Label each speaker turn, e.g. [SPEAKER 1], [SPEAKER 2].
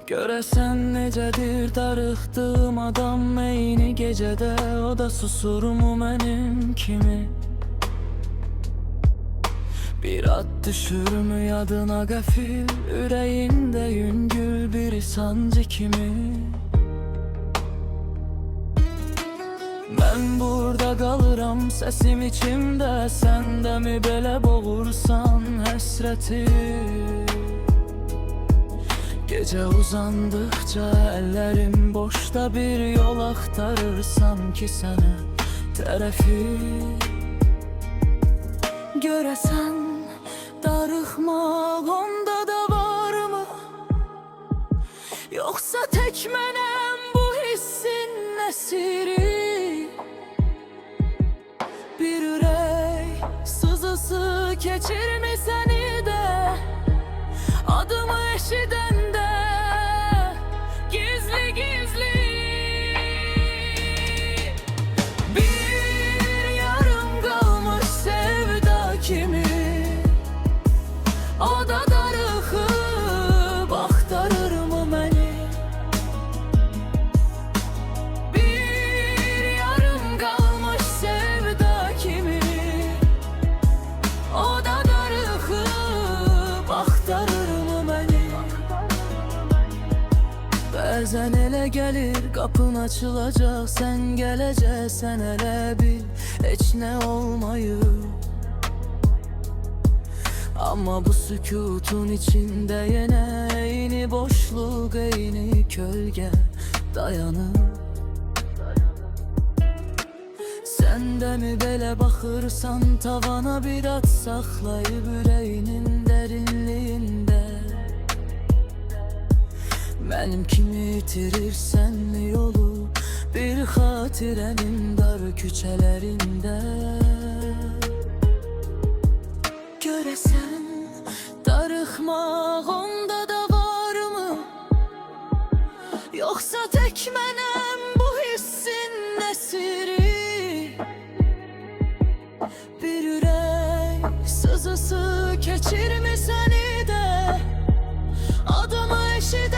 [SPEAKER 1] Görəsən necədir darıxdığım adam eyni gecədə, o da susurmu mənim kimi? Bir ad düşürmü yadına qəfil, ürəyində yüngül bir sancı kimi? Mən burada qalıram səsim içimdə, sən də mi belə boğursan həsrəti? Gecə uzandıqca əllərim boşda bir yol axtarır sanki sənə tərəfi. Görəsən darıxmaq onda da varmı? Yoxsa tək mənəm bu hissin əsiri? Bir ürək sızısı keçirmi səni də, adımı eşidəndə gizli gizli? Bir yarım qalmış sevda kimi, o da darıxıb axtarırmı məni? Bir yarım qalmış sevda kimi, o da darıxıb axtarırmı məni? Bəzən elə gəlir qapın açılacaq, sən gələcəksən, elə bil heç nə olmayıb. Amma bu sükutun içində yenə eyni boşluq, eyni kölgə dayanır. Sən də mi belə baxırsan tavana, bir at saxlayıb ürəyinin dərinliyində? Mənim kimi itirirsən yolu bir xatirənin dar küçələrində? Görəsən darıxmaq onda da varmı? Yoxsa tək mənəm bu hissin əsiri? Bir ürək sızısı keçirmi səni də, adımı eşidə